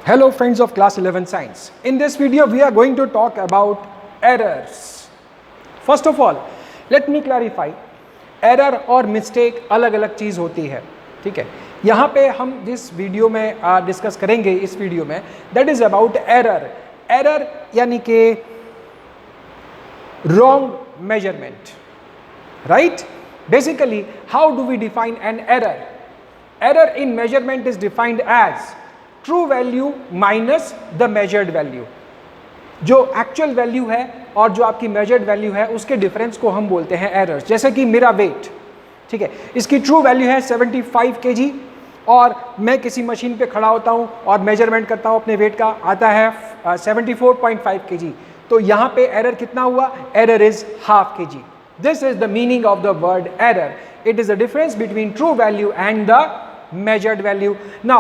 Hello friends of class 11 science. In this video we are going to talk about errors. First of all, let me clarify, error और mistake अलग अलग चीज़ होती है, ठीक है. यहाँ पे हम जिस वीडियो में डिस्कस करेंगे इस वीडियो में, that is about error. Error यानी कि wrong measurement, right? Basically, how do we define an error? Error in measurement is defined as true value minus the measured value. जो एक्चुअल वैल्यू है और जो आपकी मेजर्ड वैल्यू है उसके difference को हम बोलते हैं एरर्स. जैसे कि मेरा वेट, ठीक है, इसकी ट्रू वैल्यू है 75 kg और मैं किसी मशीन पे खड़ा होता हूँ और मेजरमेंट करता हूँ अपने वेट का, आता है 74.5 kg. तो यहाँ पे एरर कितना हुआ? Error is half kg. This is the meaning of the word error. It is the difference between true value and the measured value. Now,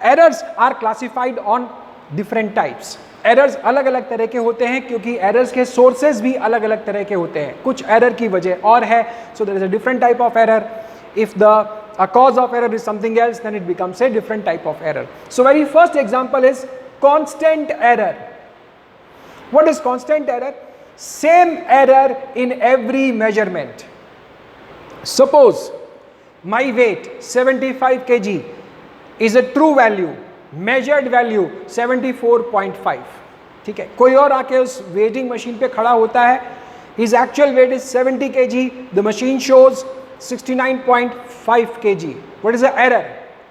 errors are classified on different types. Errors अलग अलग तरह के होते हैं क्योंकि errors के sources भी अलग अलग तरह के होते हैं. कुछ error की वजह और है, so there is a different type of error. If a cause of error is something else, then it becomes a different type of error. So very first example is constant error. What is constant error? Same error in every measurement. Suppose my weight 75 kg is a true value, measured value 74.5. ठीक है, कोई और आके उस waiting machine पे खड़ा होता है, his actual weight is 70 kg, the machine shows 69.5 kg. What is the error?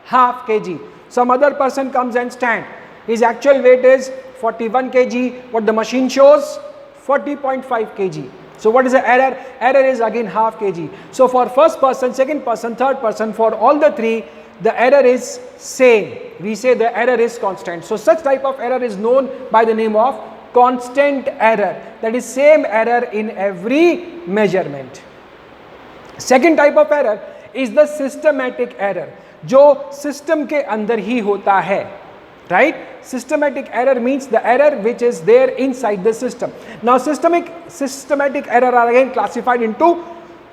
Half kg. Some other person comes and stand, his actual weight is 41 kg, what the machine shows 40.5 kg. So what is the error? Error is again half kg. So for first person, second person, third person, for all the three, the error is same. We say the error is constant. So such type of error is known by the name of constant error. That is same error in every measurement. Second type of error is the systematic error, जो system के अंदर ही होता है. Right? Systematic error means the error which is there inside the system. Now systematic error are again classified into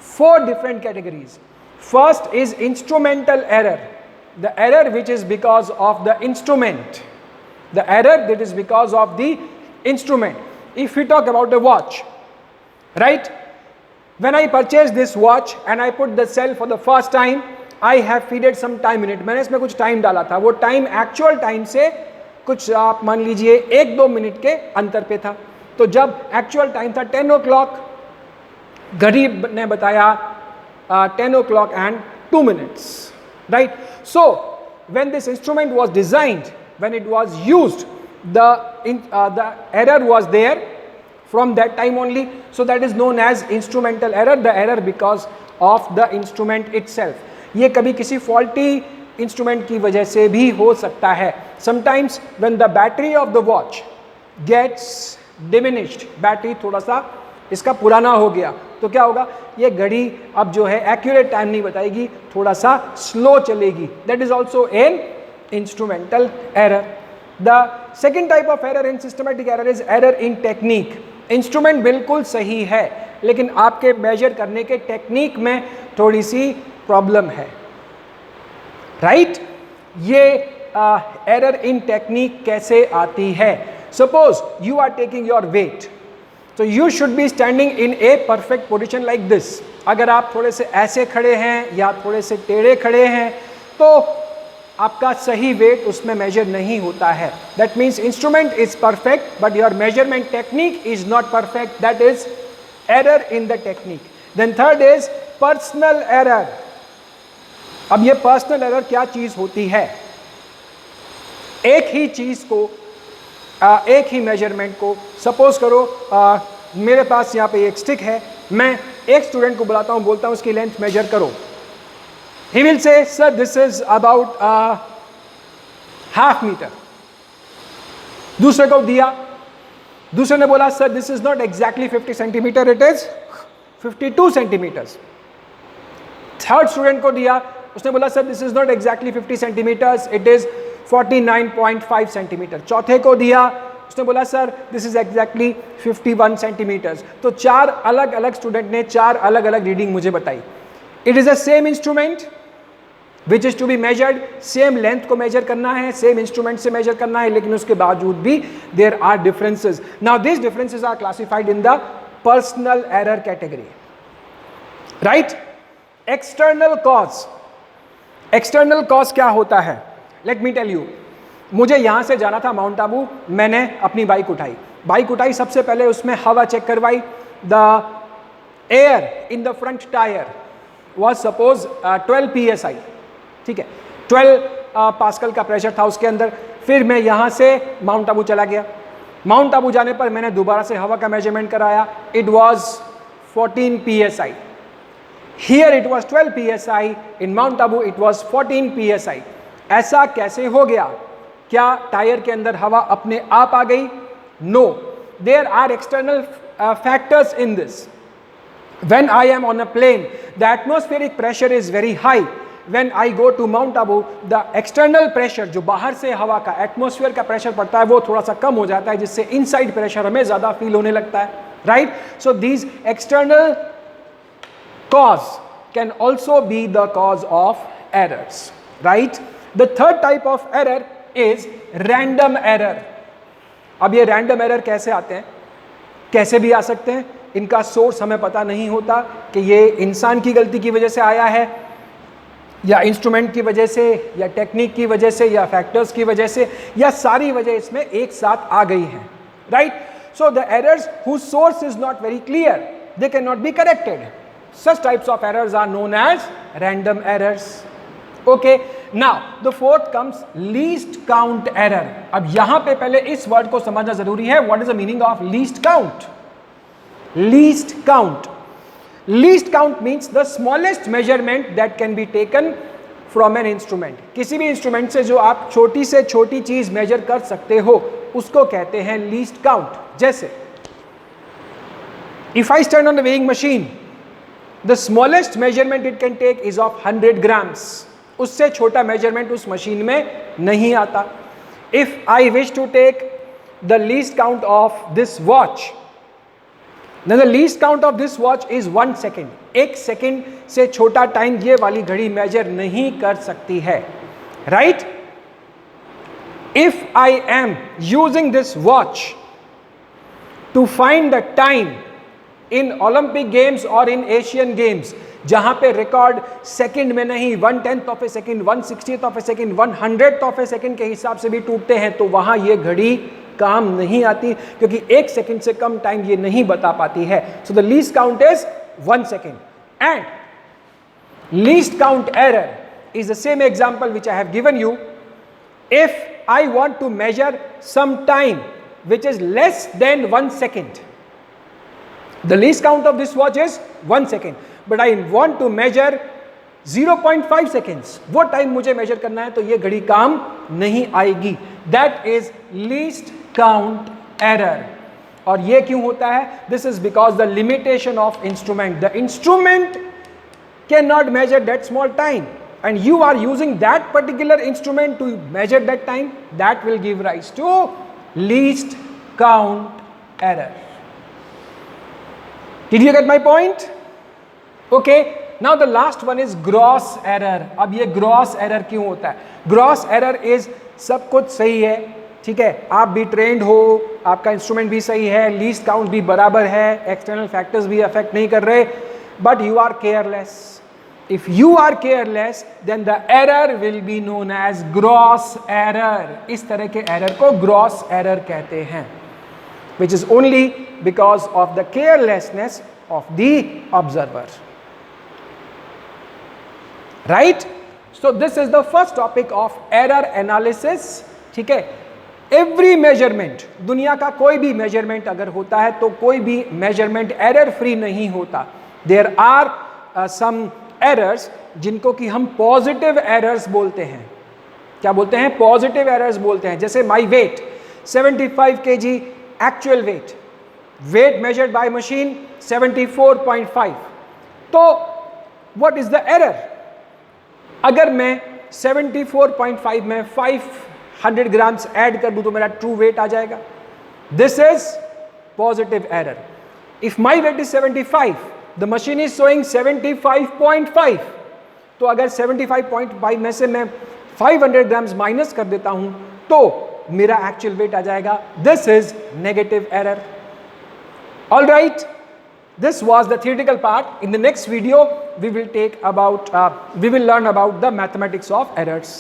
4 different categories. First is instrumental error. The error which is because of the instrument. The error that is because of the instrument. If we talk about a watch, right? When I purchase this watch and I put the cell for the first time, I have feeded some time in it. मैंने इसमें कुछ time डाला था, वो time actual time से कुछ आप मान लीजिए 1-2 मिनट के अंतर पे था. तो जब एक्चुअल टाइम था 10 o'clock, घड़ी ने बताया 10 o'clock and 2 minutes, right? So when this instrument was designed, when it was used, the error was there from that time only. So that is known as instrumental error, the error because of the instrument itself. ये कभी किसी faulty instrument की वजह से भी हो सकता है. Sometimes when the battery of the watch gets diminished, battery थोड़ा सा इसका पुराना हो गया, तो क्या होगा? ये घड़ी अब जो है accurate time नहीं बताएगी, थोड़ा सा slow चलेगी. That is also an instrumental error. The second type of error in systematic error is error in technique. Instrument बिल्कुल सही है, लेकिन आपके measure करने के टेक्निक में थोड़ी सी प्रॉब्लम है, राइट? ये एरर इन टेक्निक कैसे आती है? Suppose you are taking your weight, तो you should be standing in a perfect position like this. अगर आप थोड़े से ऐसे खड़े हैं या थोड़े से टेढ़े खड़े हैं तो आपका सही वेट उसमें मेजर नहीं होता है. That means instrument is perfect but your measurement technique is not perfect. That is error in the technique. Then third is personal error. अब ये पर्सनल एरर क्या चीज होती है? एक ही चीज को, एक ही मेजरमेंट को, सपोज करो मेरे पास यहाँ पे एक स्टिक है, मैं एक स्टूडेंट को बुलाता हूँ, बोलता हूँ इसकी लेंथ मेजर करो. He will say sir this is about half metre. दूसरे को दिया, दूसरे ने बोला sir this is not exactly 50 centimetre, it is 52 centimetres. Third student को दिया, उसने बोला sir this is not exactly 50 centimetres, it is 49.5 centimetre. चौथे को दिया, उसने बोला sir this is exactly 51 centimetres. तो 4 अलग अलग स्टूडेंट ने 4 अलग अलग रीडिंग मुझे बताई. It is the same instrument, which is to be measured, same length को मेजर करना है, सेम इंस्ट्रूमेंट से मेजर करना है, लेकिन उसके बावजूद भी there are differences. Now this differences are classified in the personal error category. Right. External cause. External cause क्या होता है? Let me tell you. मुझे यहां से जाना था माउंट आबू, मैंने अपनी बाइक उठाई, सबसे पहले उसमें हवा चेक करवाई. The air in the front tyre was suppose 12 psi. ठीक है, 12 पास्कल का प्रेशर था उसके अंदर. फिर मैं यहां से माउंट आबू चला गया. माउंट आबू जाने पर मैंने दोबारा से हवा का मेजरमेंट कराया. It was 14 psi. Here it was 12 psi. In mount Abu it was 14 psi. ऐसा कैसे हो गया? क्या टायर के अंदर हवा अपने आप आ गई? No, there are external factors in this. When I am on a plane, the atmospheric pressure is very high. When I go to Mount Abu, the external pressure, जो बाहर से हवा का एटमॉस्फेयर का प्रेशर पड़ता है, वो थोड़ा सा कम हो जाता है, जिससे इनसाइड प्रेशर हमें ज़्यादा फील होने लगता है. Right. So these external cause can also be the cause of errors. Right. The third type of error is random error. अब ये रैंडम एरर कैसे आते हैं? कैसे भी आ सकते हैं. इनका सोर्स हमें पता नहीं होता कि ये इंसान की गलती की वजह से आया है, या इंस्ट्रूमेंट की वजह से, या टेक्निक की वजह से, या फैक्टर्स की वजह से, या सारी वजह इसमें एक साथ आ गई हैं. Right. So the errors whose source is not very clear, they can not be corrected. Such types of errors are known as random errors. Okay. Now the fourth comes least count error. अब यहां पे पहले इस word को समझना जरूरी है. What is the meaning of least count? Least count. Least count means the smallest measurement that can be taken from an instrument. किसी भी इंस्ट्रूमेंट से जो आप छोटी से छोटी चीज मेजर कर सकते हो उसको कहते हैं least count. जैसे if I stand on the weighing machine, the smallest measurement it can take is of 100 grams. उससे छोटा मेजरमेंट उस मशीन में नहीं आता. If I wish to take the least count of this watch, Now the least count of this watch is 1 second. 1 second से छोटा time ये वाली घड़ी मेजर नहीं कर सकती है. Right. If I am using this watch to find the time in Olympic Games or in Asian Games, जहां पे रिकॉर्ड सेकंड में नहीं, 1/10 of A second, 1/60th of A second, 100th of A second के हिसाब से भी टूटते हैं, तो वहां ये घड़ी काम नहीं आती, क्योंकि 1 सेकंड से कम टाइम ये नहीं बता पाती है. So the least count is 1 second. And least count error is the same example which I have given you. If I want to measure some time which is less than 1 second, the least count of this watch is 1 second, but I want to measure 0.5 seconds. वो time मुझे major करना है, तो ये घड़ी काम नहीं आएगी. That is least count error. और ये क्यों होता है? This is because the limitation of instrument. The instrument cannot measure that small time, and you are using that particular instrument to measure that time. That will give rise to least count error. Did you get my point? Okay. Now the last one is gross error. अब ये gross error क्यों होता है? Gross error is सब कुछ सही है, ठीक है, आप भी ट्रेंड हो, आपका इंस्ट्रूमेंट भी सही है, लीस्ट काउंट भी बराबर है, एक्सटर्नल फैक्टर्स भी अफेक्ट नहीं कर रहे, but you are careless. If you are careless, then the error will be known as gross error. इस तरह के error को gross error कहते हैं, which is only because of the carelessness of the observer. Right? So this is the first topic of error analysis. ठीक है. Every measurement, दुनिया का कोई भी measurement अगर होता है तो कोई भी measurement error free नहीं होता. There are some errors जिनको कि हम positive errors बोलते हैं. क्या बोलते हैं? Positive errors बोलते हैं. जैसे my weight 75 kg actual weight measured by machine 74.5. तो what is the error? अगर मैं 74.5 में 500 ग्राम्स ऐड कर दूं तो मेरा ट्रू वेट आ जाएगा. This is positive error. If my weight is 75, the machine is showing 75.5, तो अगर 75.5 में से मैं 500 ग्राम्स माइनस कर देता हूं तो मेरा एक्चुअल वेट आ जाएगा. This is negative error. All right, this was the theoretical part. In the next video we will learn about the mathematics of errors.